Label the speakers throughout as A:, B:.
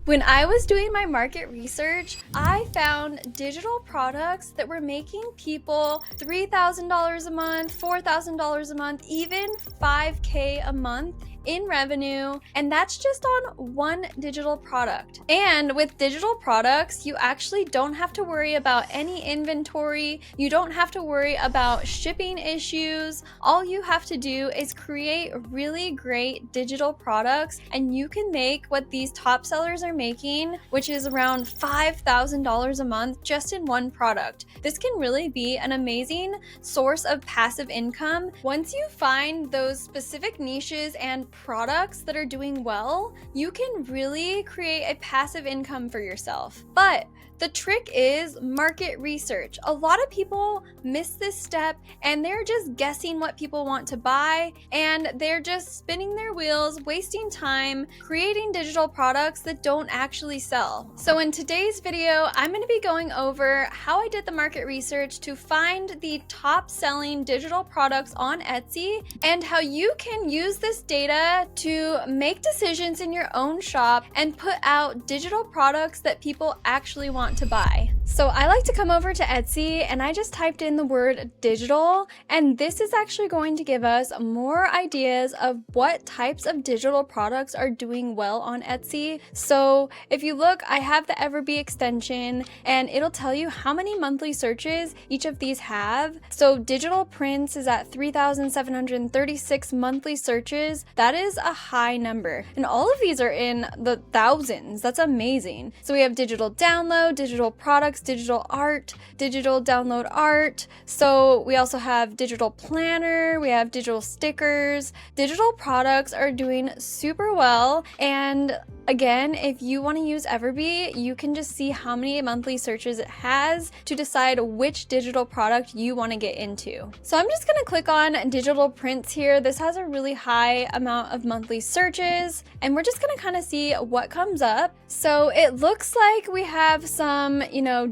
A: When I was doing my market research, I found digital products that were making people $3,000 a month, $4,000 a month, even $5K a month in revenue, and that's just on one digital product. And with digital products, you actually don't have to worry about any inventory. You don't have to worry about shipping issues. All you have to do is create really great digital products, and you can make what these top sellers are making, which is around $5,000 a month just in one product. This can really be an amazing source of passive income. Once you find those specific niches and products that are doing well, you can really create a passive income for yourself. But the trick is market research. A lot of people miss this step and they're just guessing what people want to buy, and they're just spinning their wheels, wasting time, creating digital products that don't actually sell. So in today's video, I'm going to be going over how I did the market research to find the top selling digital products on Etsy and how you can use this data to make decisions in your own shop and put out digital products that people actually want to buy. So I like to come over to Etsy and I just typed in the word digital, and this is actually going to give us more ideas of what types of digital products are doing well on Etsy. So if you look, I have the Everbee extension and it'll tell you how many monthly searches each of these have. So digital prints is at 3,736 monthly searches. That is a high number, and all of these are in the thousands. That's amazing. So we have digital download, digital products, digital art, digital download art. So we also have digital planner, we have digital stickers. Digital products are doing super well, and again, if you want to use Everbee, you can just see how many monthly searches it has to decide which digital product you want to get into. So I'm just going to click on digital prints here. This has a really high amount of monthly searches, and we're just going to kind of see what comes up. So it looks like we have some,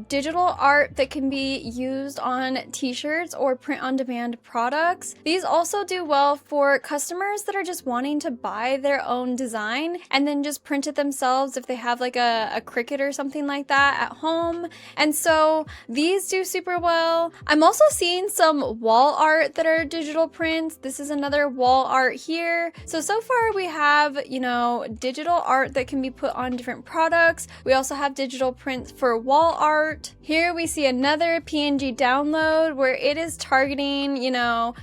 A: digital art that can be used on t-shirts or print on demand products. These also do well for customers that are just wanting to buy their own design and then just print it themselves if they have like a Cricut or something like that at home. And so these do super well. I'm also seeing some wall art that are digital prints. This is another wall art here. So far we have, digital art that can be put on different products. We also have digital prints for wall art. Here we see another PNG download where it is targeting,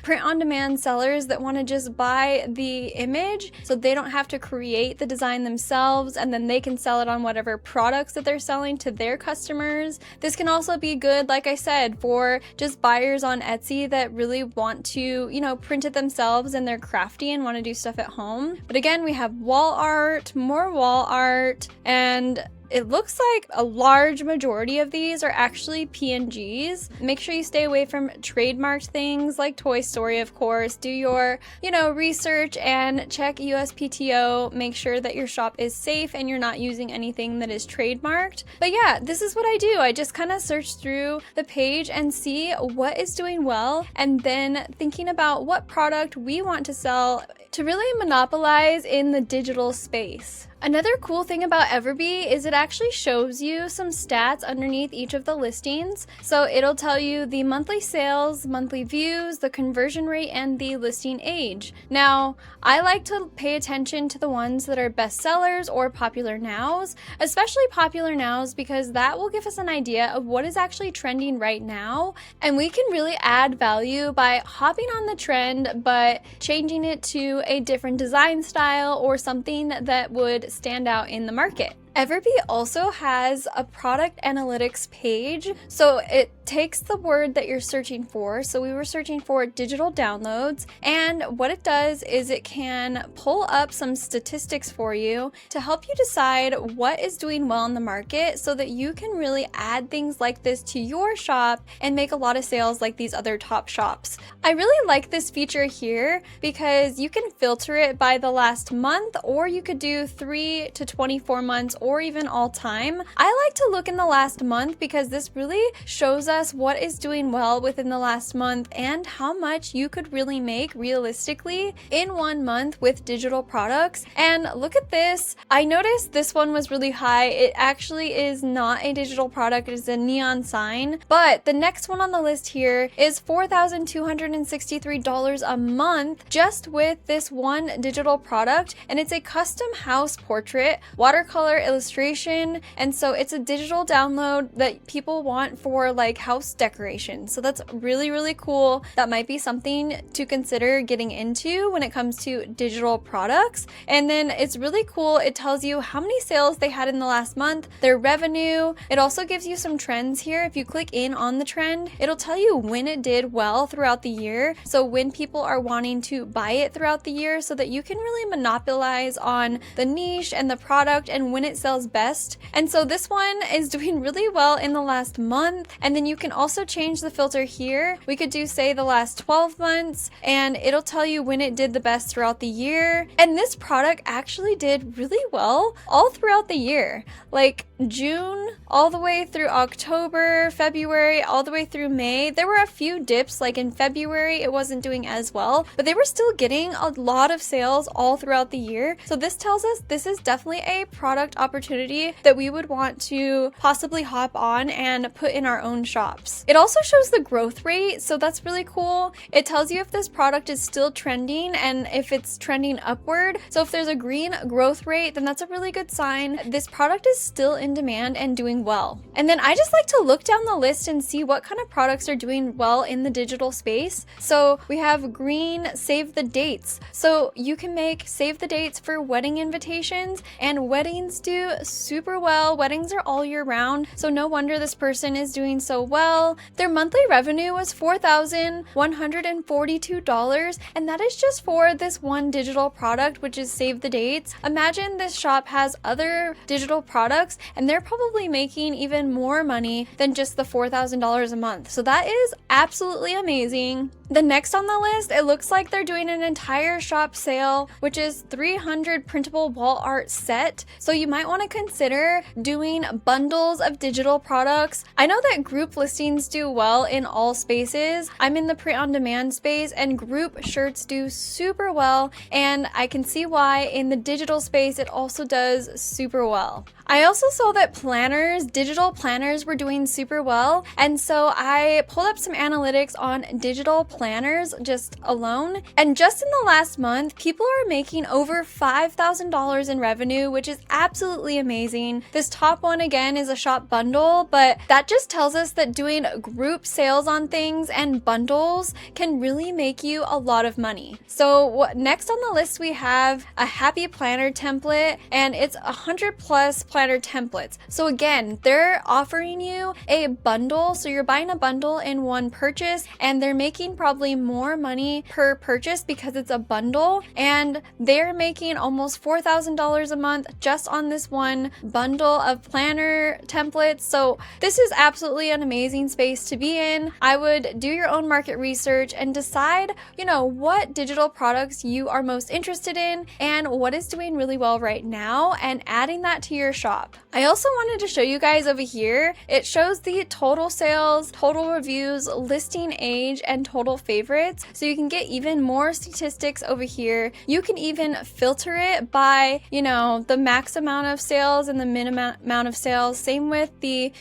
A: print on demand sellers that want to just buy the image so they don't have to create the design themselves, and then they can sell it on whatever products that they're selling to their customers. This can also be good, like I said, for just buyers on Etsy that really want to, print it themselves and they're crafty and want to do stuff at home. But again, we have wall art, more wall art, and it looks like a large majority of these are actually PNGs. Make sure you stay away from trademarked things like Toy Story, of course. Do your, research and check USPTO. Make sure that your shop is safe and you're not using anything that is trademarked. But yeah, this is what I do. I just kind of search through the page and see what is doing well, and then thinking about what product we want to sell to really monopolize in the digital space. Another cool thing about Everbee is it actually shows you some stats underneath each of the listings. So it'll tell you the monthly sales, monthly views, the conversion rate, and the listing age. Now, I like to pay attention to the ones that are bestsellers or popular nows, especially popular nows, because that will give us an idea of what is actually trending right now. And we can really add value by hopping on the trend, but changing it to a different design style or something that would stand out in the market. Everbee also has a product analytics page, so it takes the word that you're searching for. So we were searching for digital downloads, and what it does is it can pull up some statistics for you to help you decide what is doing well in the market so that you can really add things like this to your shop and make a lot of sales like these other top shops. I really like this feature here because you can filter it by the last month, or you could do 3 to 24 months or even all time. I like to look in the last month because this really shows us what is doing well within the last month and how much you could really make realistically in 1 month with digital products. And look at this. I noticed this one was really high. It actually is not a digital product, it is a neon sign. But the next one on the list here is $4,263 a month just with this one digital product. And it's a custom house portrait, watercolor illustration. And so it's a digital download that people want for like house decoration. So that's really, really cool. That might be something to consider getting into when it comes to digital products. And then it's really cool. It tells you how many sales they had in the last month, their revenue. It also gives you some trends here. If you click in on the trend, it'll tell you when it did well throughout the year. So when people are wanting to buy it throughout the year so that you can really monopolize on the niche and the product and when it sells best. And so this one is doing really well in the last month. And then you can also change the filter here. We could do say the last 12 months and it'll tell you when it did the best throughout the year. And this product actually did really well all throughout the year. Like June all the way through October, February, all the way through May. There were a few dips, like in February it wasn't doing as well, but they were still getting a lot of sales all throughout the year. So this tells us this is definitely a product opportunity that we would want to possibly hop on and put in our own shops. It also shows the growth rate, so that's really cool. It tells you if this product is still trending and if it's trending upward. So if there's a green growth rate, then that's a really good sign. This product is still in demand and doing well. And then I just like to look down the list and see what kind of products are doing well in the digital space. So we have green save the dates. So you can make save the dates for wedding invitations, and weddings do super well. Weddings are all year round, so no wonder this person is doing so well. Their monthly revenue was $4,142, and that is just for this one digital product, which is save the dates. Imagine this shop has other digital products and they're probably making even more money than just the $4,000 a month. So that is absolutely amazing. The next on the list, it looks like they're doing an entire shop sale, which is 300 printable wall art set. So you might want to consider doing bundles of digital products. I know that group listings do well in all spaces. I'm in the print-on-demand space and group shirts do super well, and I can see why in the digital space it also does super well. I also saw that planners, digital planners were doing super well, and so I pulled up some analytics on digital planners just alone, and just in the last month people are making over $5,000 in revenue, which is absolutely amazing. This top one again is a shop bundle, but that just tells us that doing group sales on things and bundles can really make you a lot of money. So next on the list we have a happy planner template, and it's 100 plus planner templates. So again, they're offering you a bundle, so you're buying a bundle in one purchase, and they're making probably more money per purchase because it's a bundle, and they're making almost $4,000 a month just on this one bundle of planner templates. So this is absolutely an amazing space to be in. I would do your own market research and decide, what digital products you are most interested in and what is doing really well right now, and adding that to your shop. I also wanted to show you guys over here. It shows the total sales, total reviews, listing age, and total favorites. So you can get even more statistics over here. You can even filter it by, the max amount of sales and the minimum amount of sales. Same with the,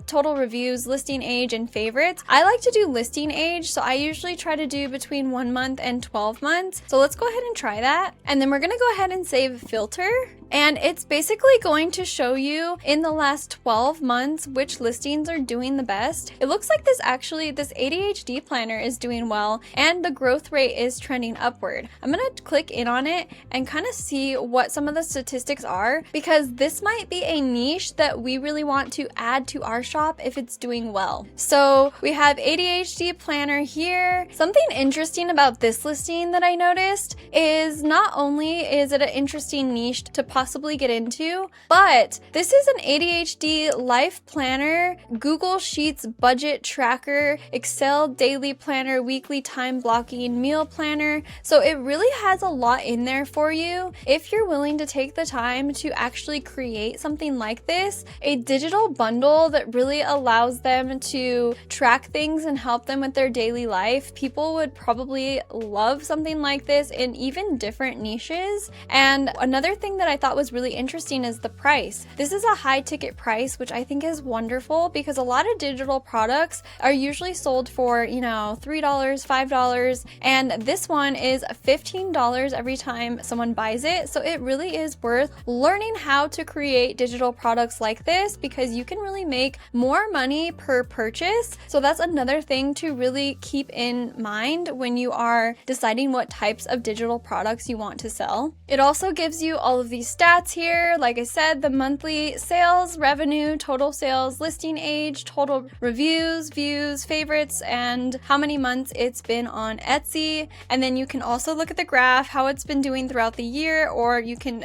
A: total reviews, listing age, and favorites. I like to do listing age, so I usually try to do between 1 month and 12 months. So let's go ahead and try that. And then we're gonna go ahead and save filter. And it's basically going to show you in the last 12 months which listings are doing the best. It looks like this ADHD planner is doing well and the growth rate is trending upward. I'm gonna click in on it and kind of see what some of the statistics are, because this might be a niche that we really want to add to our shop if it's doing well. So we have ADHD planner here. Something interesting about this listing that I noticed is not only is it an interesting niche to possibly get into, but This is an ADHD life planner, Google Sheets budget tracker, Excel daily planner, weekly time blocking, meal planner. So it really has a lot in there for you. If you're willing to take the time to actually create something like this, a digital bundle that really allows them to track things and help them with their daily life, people would probably love something like this in even different niches. And another thing that I thought was really interesting is the price. This is a high ticket price, which I think is wonderful because a lot of digital products are usually sold for, $3, $5, and this one is $15 every time someone buys it. So it really is worth learning how to create digital products like this because you can really make more money per purchase. So that's another thing to really keep in mind when you are deciding what types of digital products you want to sell. It also gives you all of these stats here. Like I said, the monthly sales, revenue, total sales, listing age, total reviews, views, favorites, and how many months it's been on Etsy. And then you can also look at the graph, how it's been doing throughout the year, or you can,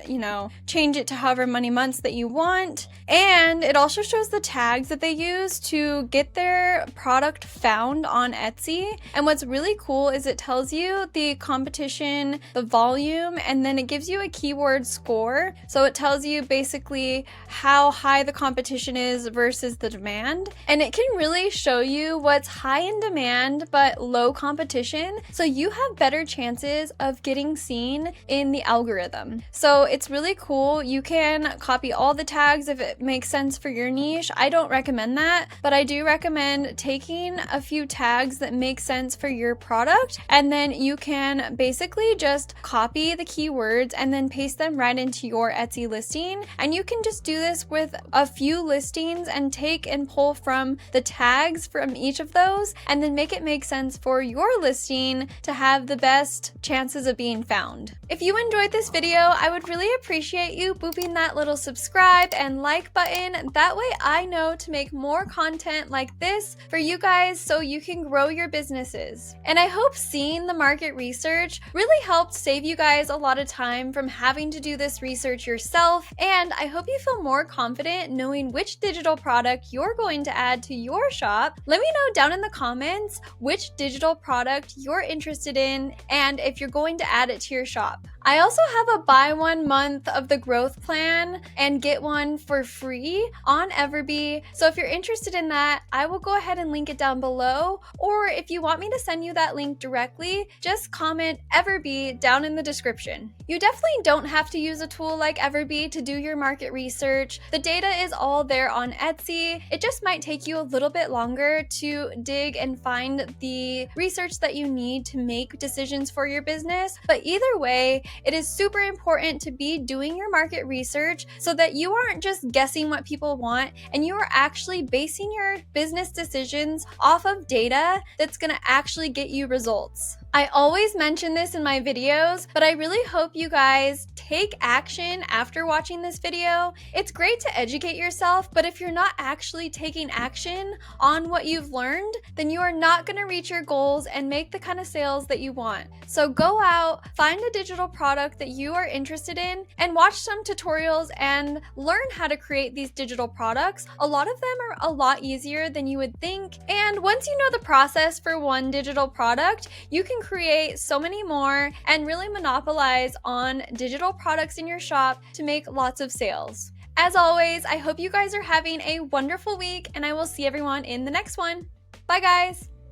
A: change it to however many months that you want. And it also shows the tags that they use to get their product found on Etsy. And what's really cool is it tells you the competition, the volume, and then it gives you a keyword score. So it tells you basically how high the competition is versus the demand. And it can really show you what's high in demand but low competition. So you have better chances of getting seen in the algorithm. So it's really cool. You can copy all the tags if it makes sense for your niche. I don't recommend that, but I do recommend taking a few tags that make sense for your product, and then you can basically just copy the keywords and then paste them right into your Etsy listing. And you can just do this with a few listings and take and pull from the tags from each of those and then make it make sense for your listing to have the best chances of being found. If you enjoyed this video, I would really appreciate you booping that little subscribe and like button. That way I know to make more content like this for you guys so you can grow your businesses. And I hope seeing the market research really helped save you guys a lot of time from having to do this research yourself. And I hope you feel more confident knowing which digital product you're going to add to your shop. Let me know down in the comments which digital product you're interested in and if you're going to add it to your shop. I also have a buy 1 month of the growth plan and get one for free on Everbee. So if you're interested in that, I will go ahead and link it down below. Or if you want me to send you that link directly, just comment Everbee down in the description. You definitely don't have to use a tool like Everbee to do your market research. The data is all there on Etsy. It just might take you a little bit longer to dig and find the research that you need to make decisions for your business. But either way, it is super important to be doing your market research so that you aren't just guessing what people want and you are actually basing your business decisions off of data that's going to actually get you results. I always mention this in my videos, but I really hope you guys take action after watching this video. It's great to educate yourself, but if you're not actually taking action on what you've learned, then you are not going to reach your goals and make the kind of sales that you want. So go out, find a digital product that you are interested in, and watch some tutorials and learn how to create these digital products. A lot of them are a lot easier than you would think, and once you know the process for one digital product, you can create so many more and really monopolize on digital products in your shop to make lots of sales. As always, I hope you guys are having a wonderful week and I will see everyone in the next one. Bye guys!